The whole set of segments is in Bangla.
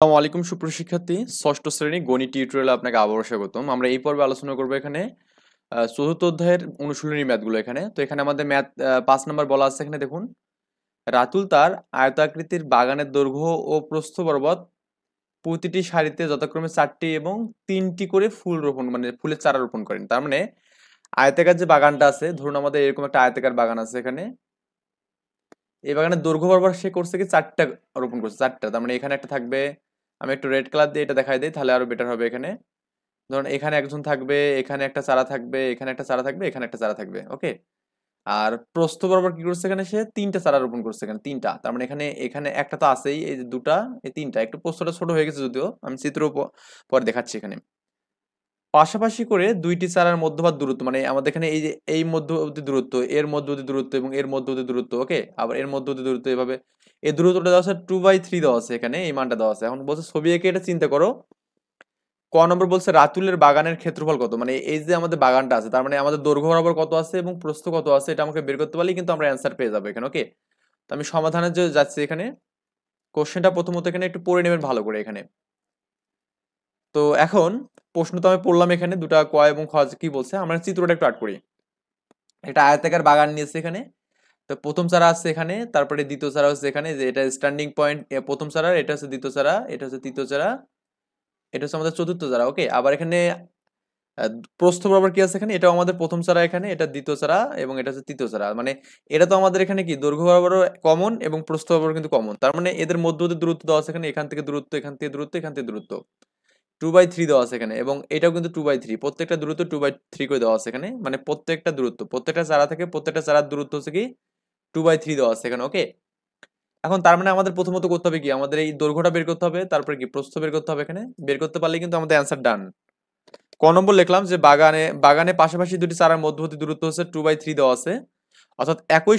আসসালামু আলাইকুম সুপ্রশিক্ষার্থী, ষষ্ঠ শ্রেণী গণিত টিউটোরিয়ালে আপনাকে আবারও স্বাগতম। আমরা এই পর্বে আলোচনা করবো এখানে চতুর্থ অধ্যায়ের অনুশীলনী ম্যাথগুলো। এখানে তো এখানে আমাদের ম্যাথ 5 নম্বর বলা আছে। এখানে দেখুন, রাতুল তার আয়তাকৃতির বাগানের দৈর্ঘ্য ও প্রস্থ বরাবর প্রতিটি সারিতে যথাক্রমে 4টি এবং 3টি করে ফুল রোপণ মানে ফুলের চারা রোপণ করেন। তার মানে আয়তাকার যে বাগানটা আছে, ধরুন আমাদের এরকম একটা আয়তাকার বাগান আছে এখানে। এই বাগানের দৈর্ঘ্য বরাবর সে করছে কি 4টা রোপণ করছে, 4টা। তার মানে এখানে একটা থাকবে, আমি একটু রেড কালার দিয়ে এটা দেখাই দিই তাহলে আরো বেটার হবে। এখানে ধরুন এখানে একজন থাকবে, এখানে একটা চারা থাকবে, এখানে একটা চারা থাকবে, এখানে একটা চারা থাকবে, ওকে। আর প্রস্থ বরাবর কি করছে, এখানে সে 3টা চারা রোপণ করছে, এখানে 3টা। তার মানে এখানে এখানে একটা তো আছেই, এই যে দুটা, এই 3টা। একটু প্রস্থটা ছোট হয়ে গেছে যদিও, আমি চিত্র পরে দেখাচ্ছি। এখানে পাশাপাশি করে দুইটি চারার মধ্যবর্তী দূরত্ব, মানে আমাদের এখানে এই যে এই মধ্যবর্তী দূরত্ব, এর মধ্যবর্তী দূরত্ব এবং এর মধ্যবর্তী দূরত্ব, ওকে। আবার এর মধ্যবর্তী দূরত্ব এভাবে, এই দূরত্বটা দেওয়া আছে 2/3 দেওয়া আছে এখানে, এই মানটা দেওয়া আছে। এখন বলছে ছবি এঁকে এটা চিন্তা করো। ক নম্বর বলছে রাতুলের বাগানের ক্ষেত্রফল কত, মানে এই যে আমাদের বাগানটা আছে, তার মানে আমাদের দৈর্ঘ্য বরাবর কত আছে এবং প্রস্থ কত আছে, এটা আমাকে বের করতে পারলেই কিন্তু আমরা অ্যান্সার পেয়ে যাবো এখানে, ওকে। তো আমি সমাধানের যে যাচ্ছি এখানে, কোশ্চেনটা প্রথমত এখানে একটু পড়ে নেবেন ভালো করে এখানে। তো এখন প্রশ্ন তো আমি পড়লাম, এখানে দুটা ক এবং খ কি বলছে, আমরা চিত্রটা একটু আট করি। এটা আয়তাকার বাগান নিয়েছে এখানে। তো প্রথম চারা আছে এখানে, তারপরে দ্বিতীয় চারা হচ্ছে এখানে, যে এটা স্ট্যান্ডিং পয়েন্ট প্রথম চারা, এটা হচ্ছে দ্বিতীয় চারা, এটা হচ্ছে তৃতীয় চারা, এটা হচ্ছে আমাদের চতুর্থ চারা, ওকে। আবার এখানে আহ, প্রস্থ বরাবর কি আছে এখানে, এটাও আমাদের প্রথম চারা এখানে, এটা দ্বিতীয় চারা এবং এটা হচ্ছে তৃতীয় চারা। মানে এটা তো আমাদের এখানে কি দৈর্ঘ্য বরাবর কমন এবং প্রস্থ বরাবর কিন্তু কমন। তার মানে এদের মধ্যবর্তী দূরত্ব দেওয়া আছে এখানে, এখান থেকে দূরত্ব, এখান থেকে দূরত্ব, এখান থেকে দূরত্ব 2/3 দেওয়া আছে এখানে, এবং এটাও কিন্তু 2/3, প্রত্যেকটা দূরত্ব 2/3 করে দেওয়া আছে এখানে। মানে প্রত্যেকটা দূরত্ব, প্রত্যেকটা চারা থেকে প্রত্যেকটা চারার দূরত্ব হচ্ছে কি 2/3 দেওয়া আছে এখানে, ওকে। এখন তার মানে আমাদের প্রথমত করতে হবে কি, আমাদের এই দৈর্ঘ্যটা বের করতে হবে, তারপরে কি প্রস্থ বের করতে হবে। এখানে বের করতে পারলে কিন্তু আমাদের অ্যান্সার ডান। ক নম্বর লিখলাম যে বাগানে বাগানে পাশাপাশি দুটি চারার মধ্যবর্তী দূরত্ব হচ্ছে 2/3 দেওয়া আছে। অর্থাৎ একই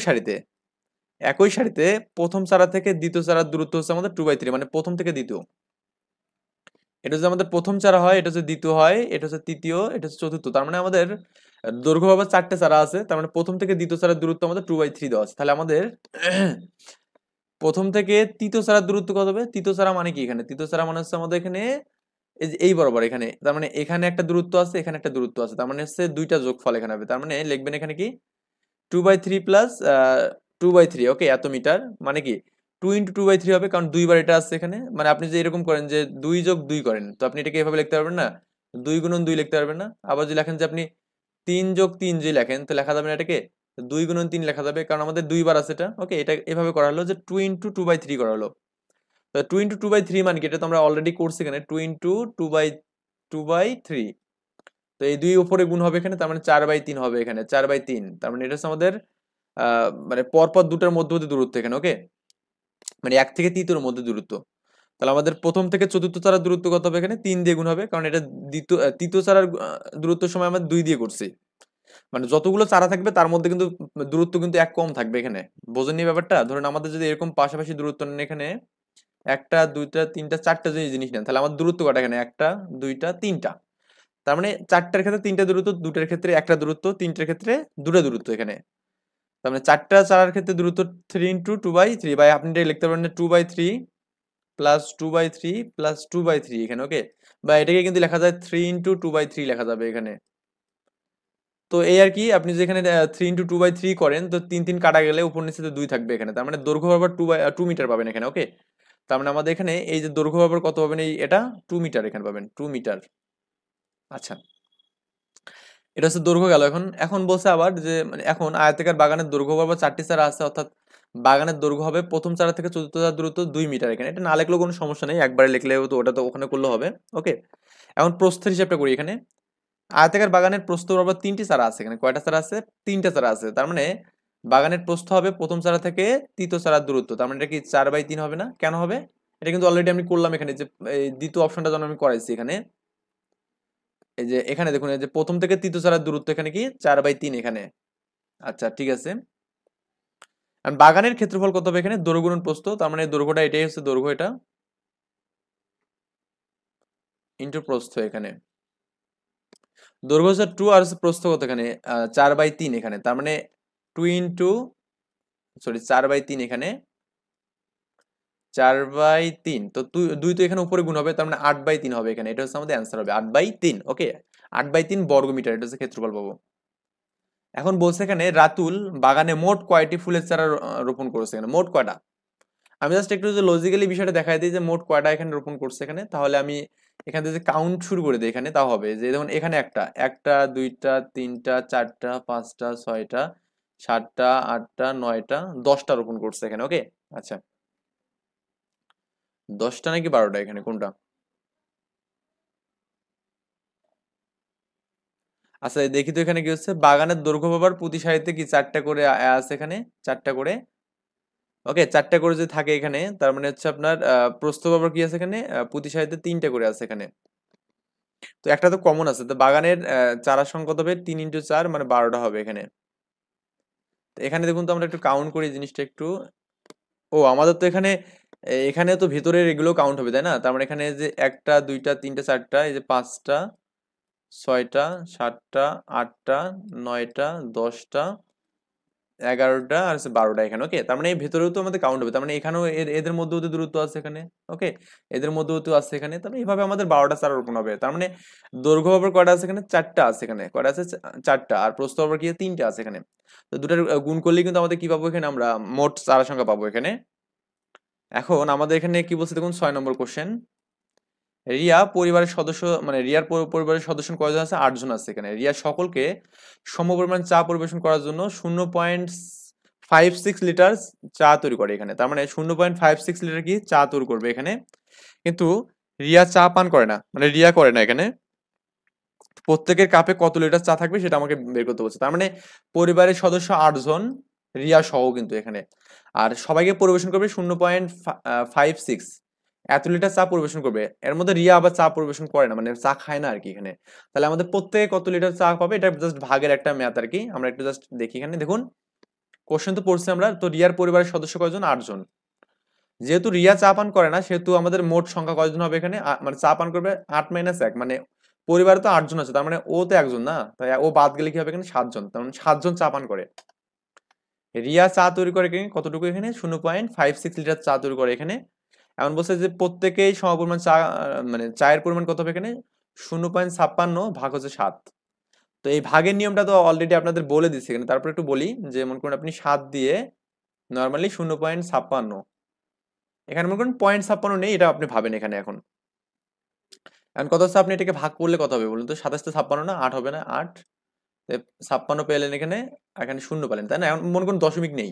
সারিতে প্রথম চারা থেকে দ্বিতীয় চারার দূরত্ব হচ্ছে আমাদের 2/3, মানে প্রথম থেকে দ্বিতীয়। এটা যদি আমাদের প্রথম চারা হয়, এটা হচ্ছে দ্বিতীয় হয়, এটা হচ্ছে তৃতীয়, এটা হচ্ছে চতুর্থ। তার মানে আমাদের দৈর্ঘ্য ভাবে 4টে চারা আছে, তার মানে প্রথম থেকে দ্বিতীয় চারার দূরত্ব আমাদের 2/3 দেওয়া আছে। তাহলে আমাদের প্রথম থেকে তৃতীয় চারার দূরত্ব কত হবে, তৃতীয় চারা মানে কি, এখানে তৃতীয় চারা মানে হচ্ছে আমাদের এখানে এই যে এই বরাবর এখানে, তার মানে এখানে একটা দূরত্ব আছে, এখানে একটা দূরত্ব আছে, তার মানে হচ্ছে দুইটা যোগফল এখানে হবে। তার মানে লিখবেন এখানে কি 2/3 প্লাস 2/3, ওকে, এত মিটার। মানে কি 2 × 2/3 হবে, কারণ দুইবার এটা আছে এখানে। মানে আপনি যে এরকম করেন যে 2 + 2 করেন, তো আপনি এটাকে এভাবে লিখতে পারবেন না, 2 × 2 লিখতে পারবেন না। আবার যদি লেখেন যে আপনি 3 + 3 যদি লেখেন, তো লেখা যাবে না এটাকে 2 × 3 লেখা যাবে, কারণ আমাদের দুইবার আছে এটা, ওকে। এটা এভাবে করা হলো যে 2 × 2/3 করা হলো। তো 2 × 2/3 মানে কি, এটা তো আমরা অলরেডি করছি এখানে, 2 × 2/3। তো এই দুই উপরে গুণ হবে এখানে, তার মানে 4/3 হবে এখানে, 4/3। তার মানে এটা হচ্ছে আমাদের মানে পরপর দুটার মধ্যবর্তী দূরত্ব এখানে, ওকে। মানে এক থেকে তৃতীয়র মধ্যে দূরত্ব। তাহলে আমাদের প্রথম থেকে চতুর্থ চারার দূরত্ব কত হবে, এখানে 3 দিয়ে গুণ হবে, কারণ এটা তৃতীয় চারার দূরত্বের সময় আমরা 2 দিয়ে করছি। মানে যতগুলো চারা থাকবে তার মধ্যে কিন্তু দূরত্ব কিন্তু এক কম থাকবে এখানে। বোঝেননি ব্যাপারটা? ধরুন আমাদের যদি এরকম পাশাপাশি দূরত্ব নেন এখানে, একটা দুইটা তিনটা চারটা যদি জিনিস নেন, তাহলে আমার দূরত্ব কটা এখানে, একটা দুইটা তিনটা। তার মানে চারটার ক্ষেত্রে তিনটা দূরত্ব, দুটার ক্ষেত্রে একটা দূরত্ব, তিনটার ক্ষেত্রে দুটা দূরত্ব এখানে। তার মানে চারটা চারার ক্ষেত্রে দূরত্ব 3 × 2/3, বা আপনি এটা লিখতে পারেন 2/3 প্লাস 2/3 প্লাস 2/3 এখানে, ওকে। বা এটাকে কিন্তু লেখা যায় 3 × 2/3 লেখা যাবে এখানে। তো এই আর কি, আপনি যেখানে 3 × 2/3 করেন, তো 3 3 কাটা গেলে উপর নিচে তো 2 থাকবে এখানে, তার মানে দৈর্ঘ্য বরাবর 2 মিটার পাবেন এখানে, ওকে। তার মানে আমাদের এখানে এই যে দৈর্ঘ্য বরাবর কত পাবেন, এই এটা 2 মিটার এখানে পাবেন, 2 মিটার। আচ্ছা, এটা হচ্ছে দৈর্ঘ্য গেল। এখন এখন বলছে আবার যে মানে এখন আয়তাকার বাগানের দৈর্ঘ্য বরাবর 4টি চারা আছে, অর্থাৎ বাগানের দৈর্ঘ্য হবে প্রথম চারা থেকে চতুর্থ চারা দূরত্ব 2 মিটার। এখানে এটা না লিখলেও কোনো সমস্যা নেই, একবারে লিখলে তো ওটা তো ওখানে করলে হবে, ওকে। এখন প্রস্থের হিসাবটা করি এখানে। আয়তাকার বাগানের প্রস্থ বরাবর 3টি চারা আছে এখানে, কয়টা চারা আছে, 3টা চারা আছে। তার মানে বাগানের প্রস্থ হবে প্রথম চারা থেকে তৃতীয় চারার দূরত্ব, তার মানে এটা কি 4/3 হবে না, কেন হবে? এটা কিন্তু অলরেডি আমি করলাম এখানে, যে এই দ্বিতীয় অপশনটা যেন আমি করাইছি এখানে। এই যে এখানে দেখুন, এই যে প্রথম থেকে তৃতীয় চারার দূরত্ব এখানে কি 4/3 এখানে। আচ্ছা ঠিক আছে। আর বাগানের ক্ষেত্রফল কত হবে এখানে, দৈর্ঘ্য গুণন প্রস্থ, তার মানে দৈর্ঘ্যটা এটাই হচ্ছে দৈর্ঘ্য, এটা ইন্টু প্রস্থ এখানে। দৈর্ঘ্য হচ্ছে 2 আর হচ্ছে প্রস্থ কত এখানে, 4/3 এখানে। তার মানে 2 ইন্টু, সরি 4/3 এখানে, 4/3, তো 2 তো এখানে উপরে গুণ হবে, তার মানে 8/3 হবে এখানে। এটা হচ্ছে আমাদের অ্যান্সার হবে 8/3। ওকে, 8/3 বর্গমিটার, এটা হচ্ছে ক্ষেত্রফল পাবো। এখন বলছে এখানে রাতুল বাগানে মোট কয়টি ফুলের চারা রোপণ করেছে, এখানে মোট কয়টা। আমি জাস্ট একটু যে লজিক্যালি বিষয়টা দেখাই দিই যে মোট কয়টা এখানে রোপণ করছে এখানে, তাহলে আমি এখান থেকে যে কাউন্ট শুরু করে দিই এখানে, তাও হবে যে যেমন এখানে একটা একটা দুইটা তিনটা চারটা পাঁচটা ছয়টা সাতটা আটটা নয়টা 10টা রোপণ করছে এখানে। ওকে, আচ্ছা 10টা নাকি 12টা এখানে কোনটা? আচ্ছা দেখি তো এখানে কি হচ্ছে, বাগানের দৈর্ঘ্য পাবার প্রতি সারিতে কি 4টা করে আছে এখানে, 4টা করে। ওকে, 4টা করে যদি থাকে এখানে, তার মানে হচ্ছে আপনার প্রস্থ পাবার কি আছে এখানে, প্রতি সারিতে 3টা করে আছে এখানে। তো একটা তো কমন আছে, তো বাগানের চারার সংখ্যা কত হবে, 3 × 4 মানে 12টা হবে এখানে। তো এখানে দেখুন তো আমরা একটু কাউন্ট করি জিনিসটা একটু। ও আমাদের তো এখানে এখানে তো ভিতরের এগুলো কাউন্ট হবে তাই না, তার মানে এখানে যে একটা দুইটা তিনটা চারটা, এই যে পাঁচটা ছয়টা সাতটা আটটা নয়টা 10টা 11টা আর হচ্ছে 12টা এখানে। ওকে, তার মানে এই ভেতরেও তো আমাদের কাউন্ট হবে, তার মানে এখানেও এদের মধ্যেও তো দূরত্ব আছে এখানে। ওকে, এদের মধ্যেও তো আছে এখানে, তার মানে এইভাবে আমাদের 12টা চারা রোপণ হবে। তার মানে দৈর্ঘ্য বরাবর কয়টা আছে এখানে, 4টা আছে এখানে, কয়টা আছে 4টা, আর প্রস্থ বরাবর কি 3টা আছে এখানে। তো দুটার গুণ করলে কিন্তু আমাদের কি পাবো এখানে, আমরা মোট চারা সংখ্যা পাবো এখানে। এখন আমাদের এখানে কি বলছে দেখুন, 6 নম্বর কোশ্চেন। রিয়া পরিবারের সদস্য, মানে রিয়ার পরিবারের সদস্য কয়জন আছে, 8জন আছে এখানে। রিয়া সকলকে সমপরিমাণ চা পরিবেশন করার জন্য 0.56 লিটার চা তৈরি করে এখানে। তার মানে 0.56 লিটার কি চা তৈরি করবে এখানে, কিন্তু রিয়া চা পান করে না, মানে রিয়া করে না এখানে। প্রত্যেকের কাপে কত লিটার চা থাকবে সেটা আমাকে বের করতে বলছে। তার মানে পরিবারের সদস্য 8জন, রিয়া সহ কিন্তু এখানে, আর সবাইকে পরিবেশন করবে 0.56, এত লিটার চা পরিবেশন করবে। এর মধ্যে রিয়া আবার চা পরিবেশন করে না, মানে চা খায় না আর কি এখানে। তাহলে আমাদের প্রত্যেকে কত লিটার চা পাবে, এটা জাস্ট ভাগের একটা ম্যাথ আর কি। আমরা একটু জাস্ট দেখি এখানে দেখুন, কোশ্চেন তো পড়ছি আমরা, তো রিয়ার পরিবারের সদস্য কয়জন, 8জন। যেহেতু রিয়া চা পান করে না, সেহেতু আমাদের মোট সংখ্যা কয়জন হবে এখানে, মানে চা পান করবে 8 - 1, মানে পরিবারে তো 8জন আছে, তার মানে ও তো একজন না, তাই ও বাদ গেলে কি হবে এখানে, 7জন, তার মানে 7জন চা পান করে। রিয়া চা তৈরি করে কতটুকু এখানে, 0.56 লিটার চা তৈরি করে এখানে। এমন বলছে যে প্রত্যেকেই সমপরিমাণ চা, মানে চায়ের পরিমাণ কত হবে এখানে, 0.56 ভাগ হচ্ছে 7। তো এই ভাগের নিয়মটা তো অলরেডি আপনাদের বলে দিচ্ছি এখানে, তারপর একটু বলি যে মনে করুন আপনি 7 দিয়ে নর্মালি 0.56, এখানে মনে করুন 0.56 নেই, এটা আপনি ভাবেন এখানে। এখন এখন কত হচ্ছে, আপনি এটাকে ভাগ করলে কত হবে বলুন তো, 27 না 8 হবে না, 8 56 পেলেন এখানে, এখানে শূন্য পেলেন তাই না। এখন মনে করুন দশমিক নেই,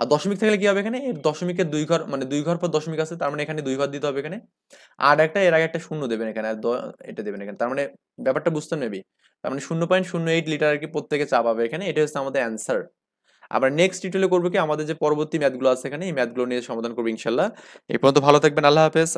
আর দশমিক থাকলে কি হবে এখানে, এর দশমিকের 2 ঘর, মানে 2 ঘর পর দশমিক আছে, তার মানে এখানে 2 ঘর দিতে হবে এখানে। আর একটা এর আগে একটা শূন্য দেবেন এখানে, আর এটা দেবেন এখানে, তার মানে ব্যাপারটা বুঝতে নেবি। তার মানে 0.08 লিটার আর কি প্রত্যেকে চা পাবে এখানে, এটা হচ্ছে আমাদের অ্যান্সার। আবার নেক্সট টিউটোরিয়ালে করবো কি, আমাদের যে পরবর্তী ম্যাথগুলো আছে এখানে, এই ম্যাথগুলো নিয়ে সমাধান করবো ইনশাল্লাহ। এই পর্যন্ত ভালো থাকবেন, আল্লাহ হাফেজ।